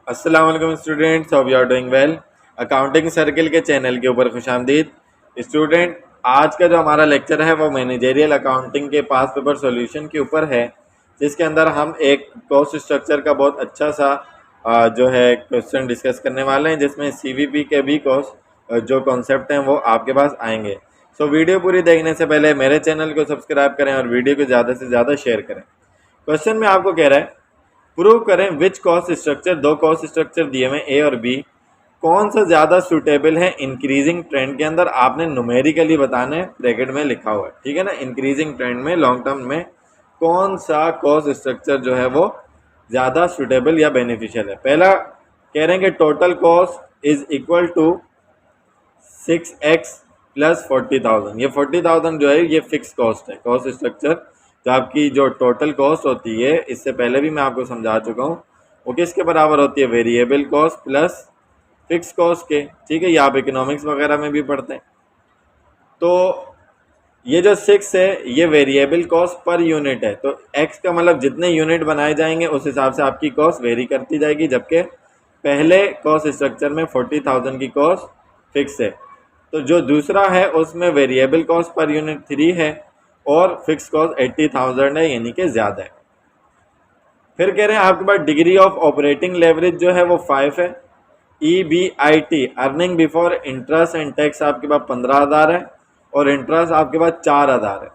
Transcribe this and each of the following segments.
अस्सलाम वालेकुम students, hope you are doing well. Accounting circle के चैनल के ऊपर खुशामदीद। स्टूडेंट, आज का जो हमारा लेक्चर है वो मैनेजेरियल अकाउंटिंग के पास पेपर सॉल्यूशन के ऊपर है, जिसके अंदर हम एक कॉस्ट स्ट्रक्चर का बहुत अच्छा सा जो है क्वेश्चन डिस्कस करने वाले हैं, जिसमें सीवीपी के भी कॉस्ट जो कॉन्सेप्ट हैं वो आपके पास आएंगे। सो वीडियो पूरी देखने से पहले मेरे चैनल को सब्सक्राइब करें और वीडियो को ज़्यादा से ज़्यादा शेयर करें। क्वेश्चन में आपको कह रहा है प्रूव करें विच कॉस्ट स्ट्रक्चर, दो कॉस्ट स्ट्रक्चर दिए हुए ए और बी, कौन सा ज़्यादा सूटेबल है इंक्रीजिंग ट्रेंड के अंदर। आपने न्यूमेरिकली बताना है, ब्रैकेट में लिखा हुआ है, ठीक है ना। इंक्रीजिंग ट्रेंड में, लॉन्ग टर्म में कौन सा कॉस्ट स्ट्रक्चर जो है वो ज़्यादा सूटेबल या बेनिफिशियल है। पहला कह रहे हैं कि total cost is equal to 6x plus 40,000। ये 40,000 जो है ये फिक्स कॉस्ट है। कॉस्ट स्ट्रक्चर जो आपकी जो टोटल कॉस्ट होती है, इससे पहले भी मैं आपको समझा चुका हूँ, वो किसके बराबर होती है, variable cost plus fix cost के, ठीक है। ये आप इकोनॉमिक्स वगैरह में भी पढ़ते हैं। तो ये जो 6 है ये वेरिएबल कॉस्ट पर यूनिट है, तो x का मतलब जितने यूनिट बनाए जाएंगे उस हिसाब से आपकी कॉस्ट वेरी करती जाएगी, जबकि पहले कॉस्ट स्ट्रक्चर में 40,000 की कॉस्ट फिक्स है। तो जो दूसरा है उसमें वेरिएबल कॉस्ट पर यूनिट 3 है और फिक्स कॉस्ट 80,000 है, यानी कि ज़्यादा है। फिर कह रहे हैं आपके पास डिग्री ऑफ ऑपरेटिंग लेवरेज जो है वो 5 है। EBIT earning before interest and tax आपके पास 15,000 है और इंटरेस्ट आपके पास 4,000 है।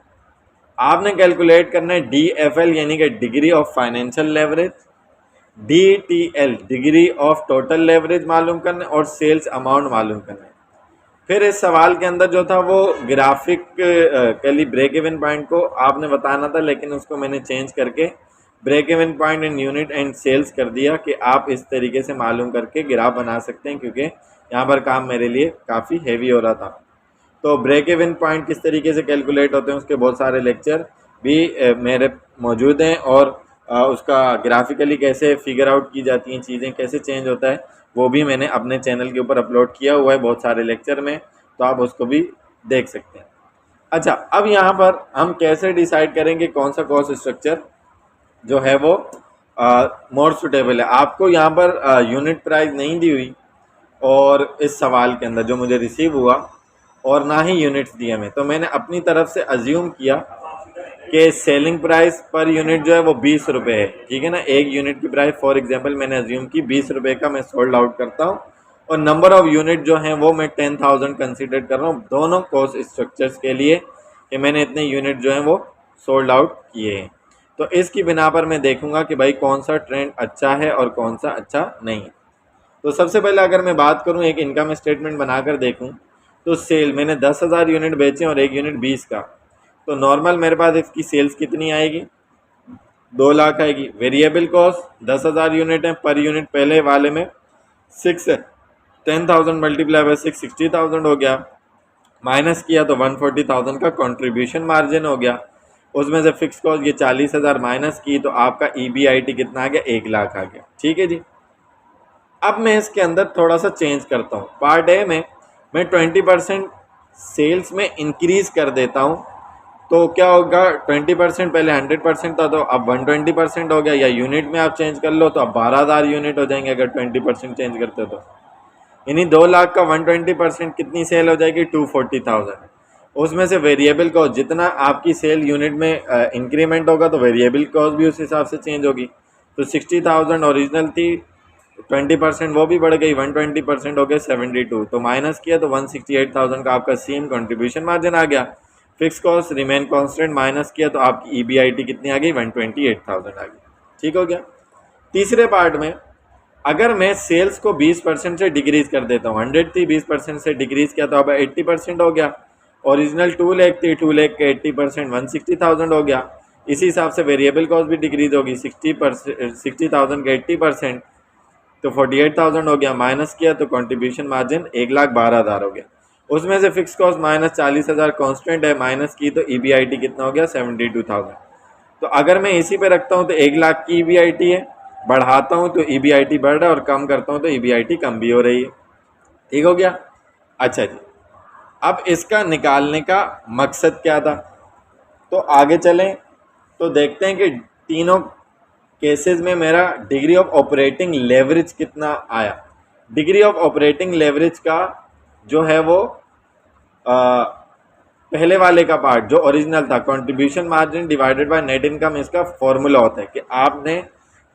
आपने कैलकुलेट करना है DFL यानी कि degree of financial leverage, DTL degree of total leverage मालूम करना है और सेल्स अमाउंट मालूम करना है। फिर इस सवाल के अंदर जो था वो ग्राफिकली ब्रेक इवन पॉइंट को आपने बताना था, लेकिन उसको मैंने चेंज करके break even point in unit and sales कर दिया कि आप इस तरीके से मालूम करके ग्राफ बना सकते हैं, क्योंकि यहाँ पर काम मेरे लिए काफ़ी हैवी हो रहा था। तो ब्रेक इवन पॉइंट किस तरीके से कैलकुलेट होते हैं उसके बहुत सारे लेक्चर भी मेरे मौजूद हैं, और उसका ग्राफिकली कैसे फिगर आउट की जाती हैं चीज़ें, कैसे चेंज होता है, वो भी मैंने अपने चैनल के ऊपर अपलोड किया हुआ है बहुत सारे लेक्चर में, तो आप उसको भी देख सकते हैं। अच्छा, अब यहाँ पर हम कैसे डिसाइड करेंगे कौन सा कॉस्ट स्ट्रक्चर जो है वो मोर सुटेबल है। आपको यहाँ पर यूनिट प्राइस नहीं दी हुई और इस सवाल के अंदर जो मुझे रिसीव हुआ, और ना ही यूनिट्स दिए हमें, तो मैंने अपनी तरफ से अज्यूम किया कि सेलिंग प्राइस पर यूनिट जो है वो 20 रुपये है, ठीक है ना। एक यूनिट की प्राइस फॉर एग्जांपल मैंने अज्यूम की 20 रुपये का मैं सोल्ड आउट करता हूँ, और नंबर ऑफ यूनिट जो हैं वो मैं 10,000 कंसिडर कर रहा हूँ दोनों कॉस्ट स्ट्रक्चर्स के लिए, कि मैंने इतने यूनिट जो हैं वो सोल्ड आउट किए हैं। तो इसकी बिना पर मैं देखूंगा कि भाई कौन सा ट्रेंड अच्छा है और कौन सा अच्छा नहीं है। तो सबसे पहले अगर मैं बात करूं, एक इनकम स्टेटमेंट बनाकर देखूं, तो सेल मैंने 10,000 यूनिट बेचे और एक यूनिट 20 का, तो नॉर्मल मेरे पास इसकी सेल्स कितनी आएगी, 2 लाख आएगी। वेरिएबल कॉस्ट 10,000 यूनिट है, पर यूनिट पहले वाले में 6 है, 10,000 मल्टीप्लाई बाय 6 60,000 हो गया। माइनस किया तो 140,000 का कंट्रीब्यूशन मार्जिन हो गया। उसमें से फिक्स कॉस्ट ये 40,000 माइनस की तो आपका EBIT कितना आ गया, 1 लाख आ गया, ठीक है जी। अब मैं इसके अंदर थोड़ा सा चेंज करता हूँ। पार्ट ए में मैं 20% सेल्स में इंक्रीज कर देता हूँ, तो क्या होगा, 20% पहले 100% था तो अब 120% हो गया, या यूनिट में आप चेंज कर लो तो अब 12,000 यूनिट हो जाएंगे अगर 20% चेंज करते हो तो। यानी 2 लाख का 120% कितनी सेल हो जाएगी, 240,000। उसमें से वेरिएबल कॉस्ट जितना आपकी सेल यूनिट में इंक्रीमेंट होगा तो वेरिएबल कॉस्ट भी उस हिसाब से चेंज होगी। तो 60,000 ओरिजिनल थी, 20% वो भी बढ़ गई, 120% हो गया 72, तो माइनस किया तो 168,000 का आपका सेम कंट्रीब्यूशन मार्जिन आ गया। Fix cost remain constant, minus किया तो आपकी EBIT कितनी आ गई, 128,000 आ गई, ठीक हो गया। तीसरे पार्ट में अगर मैं सेल्स को 20% से डिक्रीज कर देता हूँ, 100 थी 20% से डिक्रीज किया तो अब 80% हो गया। ओरिजिनल 2 लाख थी, 2 लाख के 80% 160,000 हो गया। इसी हिसाब से वेरिएबल कॉस्ट भी डिक्रीज होगी, 60,000 के 80% तो 48,000 हो गया। माइनस किया तो कंट्रीब्यूशन मार्जिन 1,12,000 हो गया। उसमें से फिक्स कॉस्ट माइनस 40,000 कॉन्स्टेंट है, माइनस की तो EBIT कितना हो गया, 72,000। तो अगर मैं इसी पे रखता हूँ तो 1 लाख की EBIT है, बढ़ाता हूँ तो EBIT बढ़ रहा है और कम करता हूँ तो EBIT कम भी हो रही है, ठीक हो गया। अच्छा जी, अब इसका निकालने का मकसद क्या था, तो आगे चलें तो देखते हैं कि तीनों केसेस में मेरा डिग्री ऑफ ऑपरेटिंग लेवरेज कितना आया। डिग्री ऑफ ऑपरेटिंग लेवरेज का जो है वो पहले वाले का पार्ट जो ओरिजिनल था, contribution margin divided by net income, इसका फॉर्मूला होता है कि आपने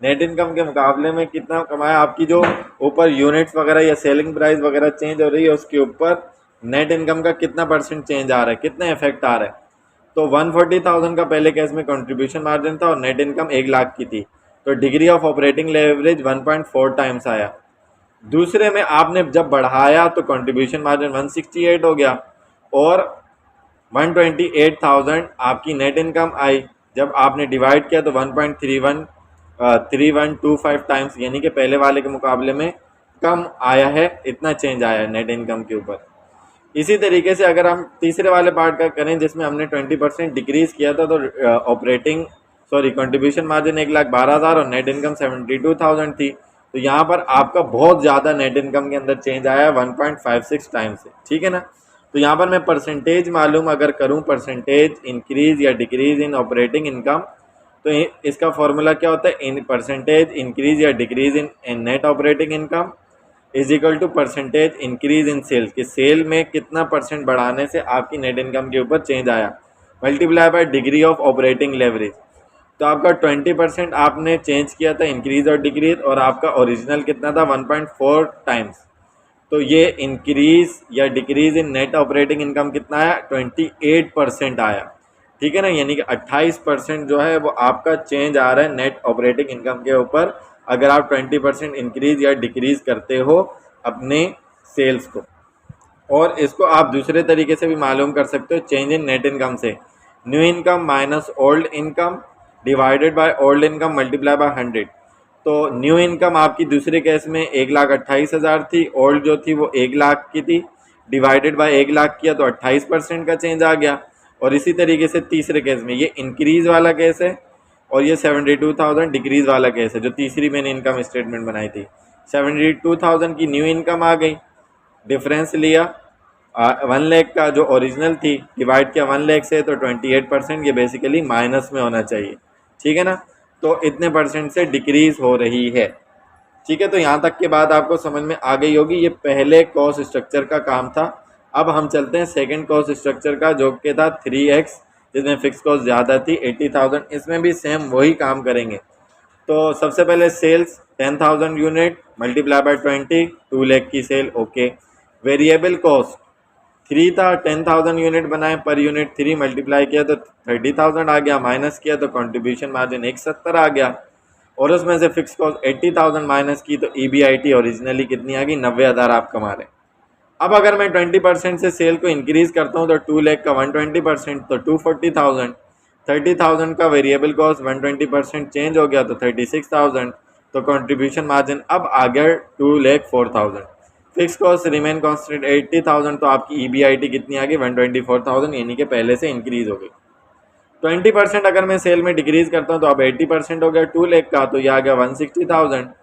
नेट इनकम के मुकाबले में कितना कमाया। आपकी जो ऊपर यूनिट्स वगैरह या सेलिंग प्राइस वगैरह चेंज हो रही है उसके ऊपर नेट इनकम का कितना परसेंट चेंज आ रहा है, कितना इफेक्ट आ रहा है। तो 140,000 का पहले केस में कंट्रीब्यूशन मार्जिन था और नेट इनकम 1 लाख की थी, तो degree of operating leverage 1.4 times आया। दूसरे में आपने जब बढ़ाया तो कंट्रीब्यूशन मार्जिन 168 हो गया और 128,000 आपकी नेट इनकम आई। जब आपने डिवाइड किया तो 1.3125 टाइम्स, यानी कि पहले वाले के मुकाबले में कम आया है, इतना चेंज आया है नेट इनकम के ऊपर। इसी तरीके से अगर हम तीसरे वाले पार्ट का करें जिसमें हमने 20% डिक्रीज किया था, तो कंट्रीब्यूशन मार्जिन 1,12,000 और नेट इनकम 72,000 थी। तो यहाँ पर आपका बहुत ज़्यादा नेट इनकम के अंदर चेंज आया 1.56 टाइम से, ठीक है ना। तो यहाँ पर मैं परसेंटेज मालूम अगर करूँ, परसेंटेज इंक्रीज या डिक्रीज इन ऑपरेटिंग इनकम, तो इसका फॉर्मूला क्या होता है, इन परसेंटेज इंक्रीज या decrease in net operating income is equal to percentage increase in sales, कि सेल में कितना परसेंट बढ़ाने से आपकी नेट इनकम के ऊपर चेंज आया, multiply by degree of operating leverage. तो आपका 20% आपने चेंज किया था इंक्रीज और डिक्रीज, और आपका ओरिजिनल कितना था 1.4 टाइम्स। तो ये इंक्रीज या decrease in net operating income कितना आया, 28% आया, ठीक है ना। यानी कि 28% जो है वो आपका चेंज आ रहा है नेट ऑपरेटिंग इनकम के ऊपर, अगर आप 20% इंक्रीज या डिक्रीज करते हो अपने सेल्स को। और इसको आप दूसरे तरीके से भी मालूम कर सकते हो, चेंज इन नेट इनकम से, new income minus old income divided by old income multiply by 100। तो न्यू इनकम आपकी दूसरे केस में 1,28,000 थी, ओल्ड जो थी वो 1 लाख की थी, डिवाइडेड बाय 1 लाख किया तो 28% का चेंज आ गया। और इसी तरीके से तीसरे केस में ये इंक्रीज वाला केस है और ये 72,000 डिक्रीज वाला केस है, जो तीसरी मैंने इनकम स्टेटमेंट बनाई थी। 72,000 की न्यू इनकम आ गई, डिफरेंस लिया 1 लाख का जो ओरिजिनल थी, डिवाइड किया 1 लाख से, तो 28%, ये बेसिकली माइनस में होना चाहिए, ठीक है ना। तो इतने परसेंट से डिक्रीज हो रही है, ठीक है। तो यहाँ तक के बाद आपको समझ में आ गई होगी, ये पहले कॉस्ट स्ट्रक्चर का काम था। अब हम चलते हैं सेकंड कॉस्ट स्ट्रक्चर का, जो कि था 3x, जिसमें फिक्स कॉस्ट ज़्यादा थी 80,000। इसमें भी सेम वही काम करेंगे। तो सबसे पहले sales 10,000 unit multiply by 20, 2 lakh की सेल, ओके। वेरिएबल कॉस्ट 3 था, 10,000 यूनिट बनाए, पर यूनिट 3 मल्टीप्लाई किया तो 30,000 आ गया, माइनस किया तो कंट्रीब्यूशन मार्जिन 170 आ गया, और उसमें से फिक्स कॉस्ट 80,000 माइनस की तो EBIT ओरिजिनली कितनी आ गई, 90,000 आप कमा रहे। अब अगर मैं 20% से सेल को इंक्रीज करता हूँ तो 2 लाख का 120% तो 240,000, 30,000 का वेरिएबल कॉस्ट 120% चेंज हो गया तो 36,000, तो कंट्रीब्यूशन मार्जिन अब आ गया 2,04,000। फिक्स कॉस्ट रिमेन कांस्टेंट 80,000, तो आपकी EBIT कितनी आ गई 124,000, यानी कि पहले से इंक्रीज हो गई। 20% अगर मैं सेल में डिक्रीज करता हूँ तो अब 80% हो गया 2 लाख का, तो यह आ गया 160,000,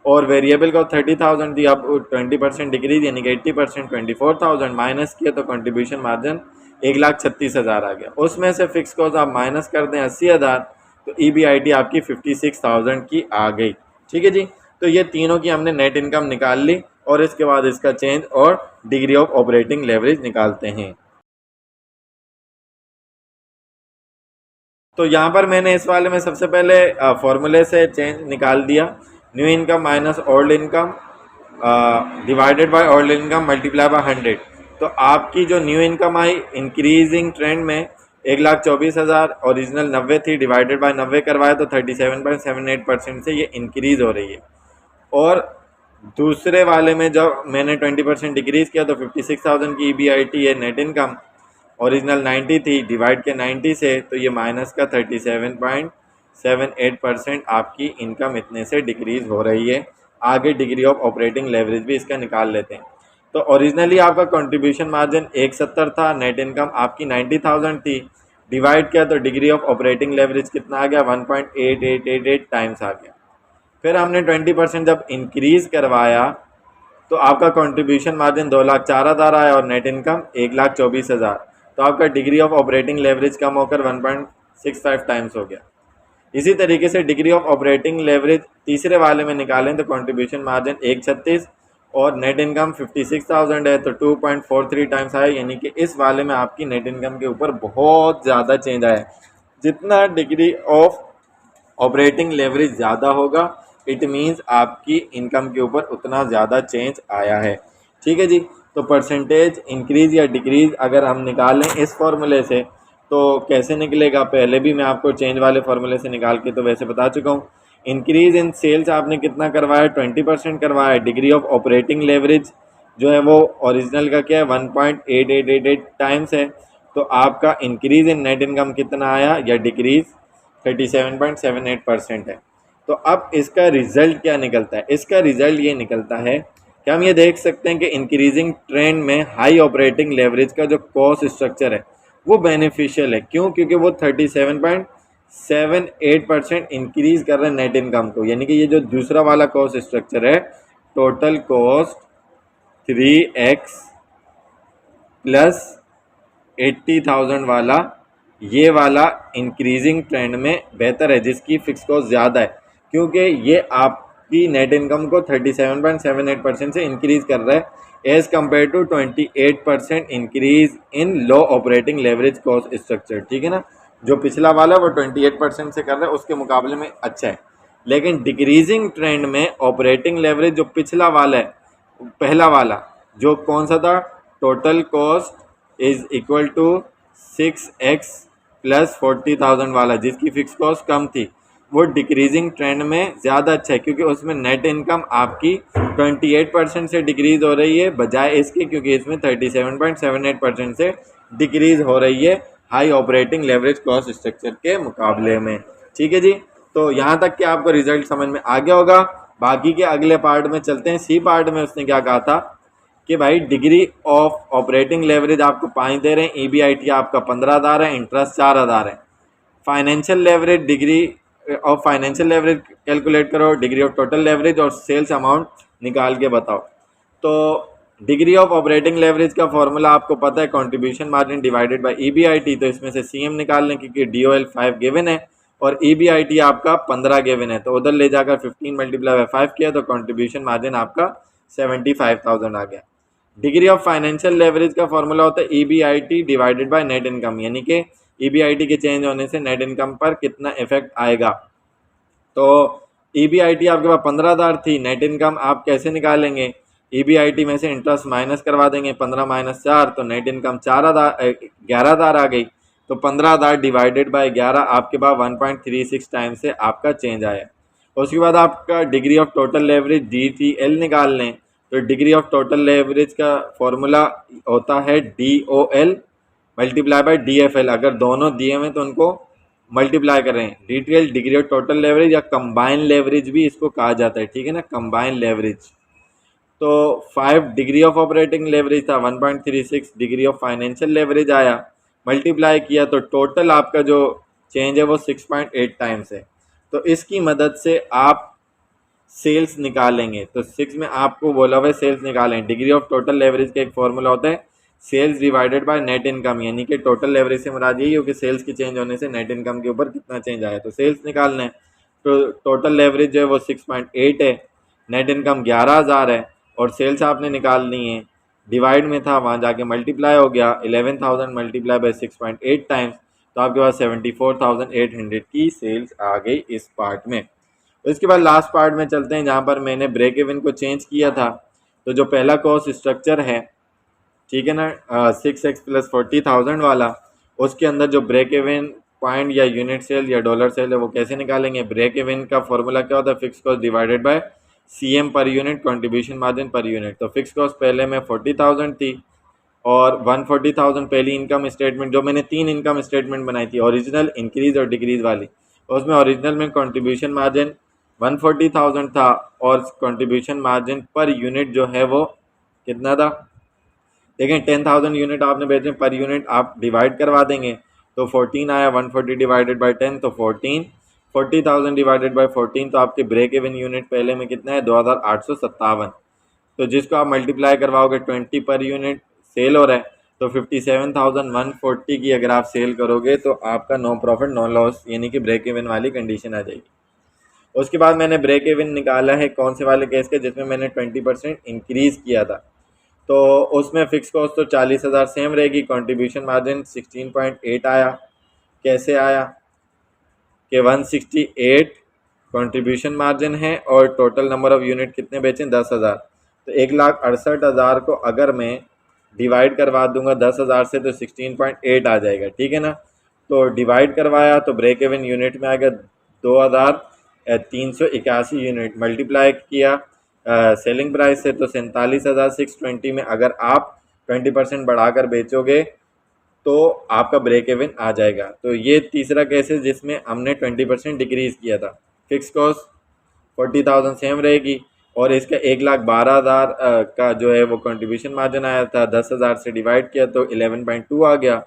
और वेरिएबल का 30,000 थी, अब 20% डिक्रीज यानी कि 80% 24,000, माइनस किया तो कंट्रीब्यूशन मार्जिन 1,36,000 आ गया। उसमें से फिक्स कॉस्ट आप माइनस कर दें 80,000, तो EBIT आपकी 56,000 की आ गई, ठीक है जी। तो ये तीनों की हमने नेट इनकम निकाल ली, और इसके बाद इसका चेंज और डिग्री ऑफ ऑपरेटिंग लेवरेज निकालते हैं। तो यहाँ पर मैंने इस वाले में सबसे पहले फॉर्मूले से चेंज निकाल दिया, new income minus old income divided by old income multiply by 100। तो आपकी जो न्यू इनकम आई इंक्रीजिंग ट्रेंड में 1,24,000, ओरिजिनल 90 थी, डिवाइडेड बाय 90 करवाए तो 37.78% से ये इंक्रीज़ हो रही है। और दूसरे वाले में जब मैंने 20% डिक्रीज़ किया तो 56,000 की EBIT है नेट इनकम, ओरिजिनल 90 थी, डिवाइड के 90 से, तो ये माइनस का 37.78% आपकी इनकम इतने से डिक्रीज़ हो रही है। आगे डिग्री ऑफ ऑपरेटिंग लेवरेज भी इसका निकाल लेते हैं। तो ओरिजिनली आपका कंट्रीब्यूशन मार्जिन 170 था, नेट इनकम आपकी 90,000 थी, डिवाइड किया तो डिग्री ऑफ ऑपरेटिंग लेवरेज कितना आ गया 1.8888 टाइम्स आ गया। फिर हमने 20% जब इंक्रीज़ करवाया तो आपका कंट्रीब्यूशन मार्जिन 2,04,000 आया और नेट इनकम 1,24,000, तो आपका डिग्री ऑफ ऑपरेटिंग लेवरेज कम होकर 1.65 टाइम्स हो गया। इसी तरीके से डिग्री ऑफ ऑपरेटिंग लेवरेज तीसरे वाले में निकालें तो कंट्रीब्यूशन मार्जिन 136 और नेट इनकम 56,000 है, तो 2.43 टाइम्स आया, यानी कि इस वाले में आपकी नेट इनकम के ऊपर बहुत ज़्यादा चेंज आया है। जितना डिग्री ऑफ ऑपरेटिंग लेवरेज ज़्यादा होगा इट मीन्स आपकी इनकम के ऊपर उतना ज़्यादा चेंज आया है। ठीक है जी। तो परसेंटेज इंक्रीज़ या डिक्रीज़ अगर हम निकालें इस फॉर्मूले से तो कैसे निकलेगा, पहले भी मैं आपको चेंज वाले फार्मूले से निकाल के तो वैसे बता चुका हूँ। इंक्रीज़ इन सेल्स आपने कितना करवाया, 20% करवाया। डिग्री ऑफ ऑपरेटिंग लेवरेज जो है वो ओरिजिनल का क्या है 1.8888 टाइम्स है, तो आपका इंक्रीज़ इन नेट इनकम कितना आया या डिक्रीज़ 37.78% है। तो अब इसका रिजल्ट क्या निकलता है, इसका रिजल्ट ये निकलता है कि हम ये देख सकते हैं कि इंक्रीजिंग ट्रेंड में हाई ऑपरेटिंग लेवरेज का जो कॉस्ट स्ट्रक्चर है वो बेनिफिशियल है। क्यों? क्योंकि वो 37.78% इंक्रीज कर रहे हैं नेट इनकम को, यानी कि ये जो दूसरा वाला कॉस्ट स्ट्रक्चर है टोटल कॉस्ट 3x प्लस 80,000 वाला, ये वाला इंक्रीजिंग ट्रेंड में बेहतर है जिसकी फिक्स कॉस्ट ज़्यादा है, क्योंकि ये आपकी नेट इनकम को 37.78% से इंक्रीज कर रहा है as compare to 28% increase in low operating leverage cost structure. ठीक है ना, जो पिछला वाला वो 28% से कर रहा है उसके मुकाबले में अच्छा है। लेकिन डिक्रीजिंग ट्रेंड में ऑपरेटिंग लेवरेज जो पिछला वाला है, पहला वाला जो कौन सा था, total cost is equal to 6x plus 40,000 वाला जिसकी फिक्स कॉस्ट कम थी, वो डिक्रीजिंग ट्रेंड में ज़्यादा अच्छा है क्योंकि उसमें नेट इनकम आपकी 28% से डिक्रीज़ हो रही है बजाय इसके, क्योंकि इसमें 37.78% से डिक्रीज़ हो रही है high operating leverage cost structure के मुकाबले में। ठीक है जी। तो यहाँ तक कि आपको रिजल्ट समझ में आ गया होगा। बाकी के अगले पार्ट में चलते हैं। सी पार्ट में उसने क्या कहा था कि भाई डिग्री ऑफ ऑपरेटिंग लेवरेज आपको 5 दे रहे हैं, EBIT आपका 15,000 है, इंटरेस्ट 4,000 है। Financial leverage, degree of financial leverage calculate करो, डिग्री ऑफ टोटल लेवरेज और सेल्स अमाउंट निकाल के बताओ। तो डिग्री ऑफ ऑपरेटिंग लेवरेज का फॉर्मूला आपको पता है, contribution margin divided by EBIT। तो इसमें से CM निकाल लें क्योंकि DOL 5 गिवन है और EBIT आपका 15 गिवन है, तो उधर ले जाकर 15 मल्टीप्लाई बाय 5 किया तो कंट्रीब्यूशन मार्जिन आपका 75,000 आ गया। डिग्री ऑफ फाइनेंशियल लेवरेज का फॉर्मूला होता है EBIT divided by net income, यानी कि EBIT के चेंज होने से नेट इनकम पर कितना इफेक्ट आएगा। तो EBIT आपके पास 15,000 थी, नेट इनकम आप कैसे निकालेंगे, EBIT में से इंटरेस्ट माइनस करवा देंगे, 15 माइनस 4 तो नेट इनकम 11,000 आ गई। तो 15,000 डिवाइडेड बाय 11 आपके पास 1.36 टाइम से आपका चेंज आया। उसके बाद आपका degree of total leverage DTL निकाल लें, तो डिग्री ऑफ टोटल लेवरेज का फॉर्मूला होता है DOL मल्टीप्लाई बाय DFL। अगर दोनों दिए हुए तो उनको मल्टीप्लाई कर रहे हैं। DTL degree of total leverage या कंबाइन लेवरेज भी इसको कहा जाता है। ठीक है ना, कंबाइन लेवरेज। तो 5 डिग्री ऑफ ऑपरेटिंग लेवरेज था, 1.36 डिग्री ऑफ फाइनेंशियल लेवरेज आया, मल्टीप्लाई किया तो टोटल आपका जो चेंज है वो 6.8 टाइम्स है। तो इसकी मदद से आप सेल्स निकालेंगे। तो 6 में आपको बोला हुआ है सेल्स निकालें। डिग्री ऑफ टोटल लेवरेज का एक फॉर्मूला होता है sales divided by net income, यानी कि टोटल लेवरेज से मुराद यही हो कि सेल्स के चेंज होने से नेट इनकम के ऊपर कितना चेंज आया। तो सेल्स निकालना है, तो टोटल लेवरेज जो है वो 6.8 है, नेट इनकम 11,000 है और सेल्स आपने निकालनी है, डिवाइड में था वहाँ जाके मल्टीप्लाई हो गया, 11,000 मल्टीप्लाई बाय 6.8 टाइम्स, तो आपके पास 74,800 की सेल्स आ गई इस पार्ट में। इसके बाद लास्ट पार्ट में चलते हैं जहाँ पर मैंने ब्रेक इवन को चेंज किया था। तो जो पहला कॉस्ट स्ट्रक्चर है, ठीक है ना, 6x प्लस 40,000 वाला, उसके अंदर जो ब्रेक इवन पॉइंट या यूनिट सेल या डॉलर सेल है वो कैसे निकालेंगे। ब्रेक इवन का फॉर्मूला क्या होता है, fix cost divided by CM per unit, contribution margin per unit. तो फिक्स कॉस्ट पहले में 40,000 थी और 140,000 पहली इनकम स्टेटमेंट, जो मैंने 3 इनकम स्टेटमेंट बनाई थी, ओरिजिनल, इंक्रीज और डिक्रीज वाली, उसमें ओरिजिनल में कंट्रीब्यूशन मार्जिन 140,000 था और कंट्रीब्यूशन मार्जिन पर यूनिट जो है वो कितना था, देखें 10,000 यूनिट आपने बेचे, पर यूनिट आप डिवाइड करवा देंगे तो 14 आया, 140 डिवाइडेड बाय 10 तो 14, 40,000 डिवाइडेड बाय 14 तो आपके ब्रेक इवन यूनिट पहले में कितना है 2,857। तो जिसको आप मल्टीप्लाई करवाओगे 20 पर यूनिट सेल हो रहा है तो 57,140 की अगर आप सेल करोगे तो आपका नो प्रॉफिट नो लॉस यानी कि ब्रेक इवन वाली कंडीशन आ जाएगी। उसके बाद मैंने ब्रेक इवन निकाला है कौन से वाले केस के, जिसमें मैंने 20% इंक्रीज़ किया था। तो उसमें फ़िक्स कॉस्ट तो 40,000 सेम रहेगी, कंट्रीब्यूशन मार्जिन 16.8 आया। कैसे आया कि 168 कंट्रीब्यूशन मार्जिन है और टोटल नंबर ऑफ़ यूनिट कितने बेचें 10,000। तो 1,68,000 को अगर मैं डिवाइड करवा दूंगा 10,000 से तो 16.8 आ जाएगा, ठीक है ना। तो डिवाइड करवाया तो ब्रेक इवन यूनिट में आएगा 2,381 यूनिट, मल्टीप्लाई किया सेलिंग प्राइस से तो 47,620 में अगर आप 20% बढ़ाकर बेचोगे तो आपका ब्रेक इवन आ जाएगा। तो ये तीसरा केस है जिसमें हमने 20% डिक्रीज़ किया था। फिक्स कॉस्ट 40,000 सेम रहेगी और इसका 1,12,000 का जो है वो कंट्रीब्यूशन मार्जिन आया था, 10,000 से डिवाइड किया तो 11.2 आ गया।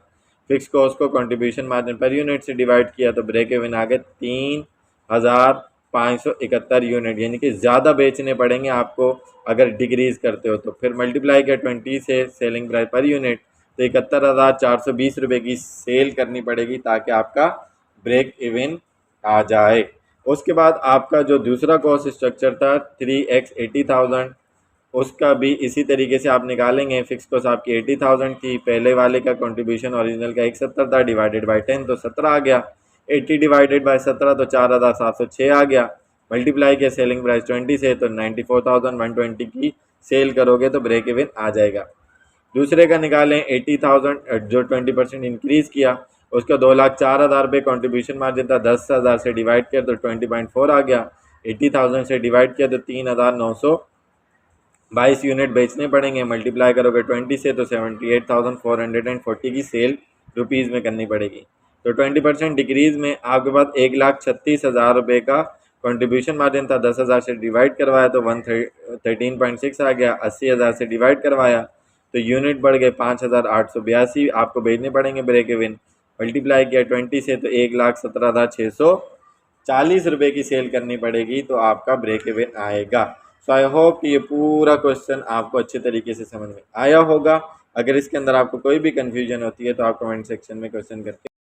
फिक्स कॉस्ट को कंट्रीब्यूशन मार्जिन पर यूनिट से डिवाइड किया तो ब्रेक इवन आ गया 3,571 यूनिट, यानी कि ज़्यादा बेचने पड़ेंगे आपको अगर डिक्रीज़ करते हो। तो फिर मल्टीप्लाई किया 20 से सेलिंग प्राइस पर यूनिट, तो 71,420 रुपये की सेल करनी पड़ेगी ताकि आपका ब्रेक इवन आ जाए। उसके बाद आपका जो दूसरा कॉस्ट स्ट्रक्चर था 3x 80,000, उसका भी इसी तरीके से आप निकालेंगे। फिक्स कॉस्ट आपकी 80,000 थी, पहले वाले का कंट्रीब्यूशन ओरिजिनल का 170 था, डिवाइडेड बाई 10 तो 17 आ गया। 80 डिवाइडेड बाई 17 तो 4,706 आ गया। मल्टीप्लाई किया सेलिंग प्राइस 20 से तो 94,120 की सेल करोगे तो ब्रेक इवन आ जाएगा। दूसरे का निकालें 80,000 जो 20% इंक्रीज़ किया, उसका 2,04,000 रुपये कॉन्ट्रीब्यूशन मार्जिन था, 10,000 से डिवाइड किया तो 20.4 आ गया। 80,000 से डिवाइड किया तो 3,922 यूनिट बेचने पड़ेंगे, मल्टीप्लाई करोगे 20 से तो 78,440 की सेल रुपीज़ में करनी पड़ेगी। तो 20% डिक्रीज़ में आपके पास 1,36,000 रुपये का कंट्रीब्यूशन मार्जिन था, 10,000 से डिवाइड करवाया तो 113.6 आ गया। 80,000 से डिवाइड करवाया तो यूनिट बढ़ गए 5,882 आपको भेजने पड़ेंगे ब्रेक इवन। मल्टीप्लाई किया 20 से तो 1,17,640 रुपये की सेल करनी पड़ेगी तो आपका ब्रेक इवन आएगा। सो आई होप कि ये पूरा क्वेश्चन आपको अच्छे तरीके से समझ में आया होगा। अगर इसके अंदर आपको कोई भी कन्फ्यूजन होती है तो आप कमेंट सेक्शन में क्वेश्चन करके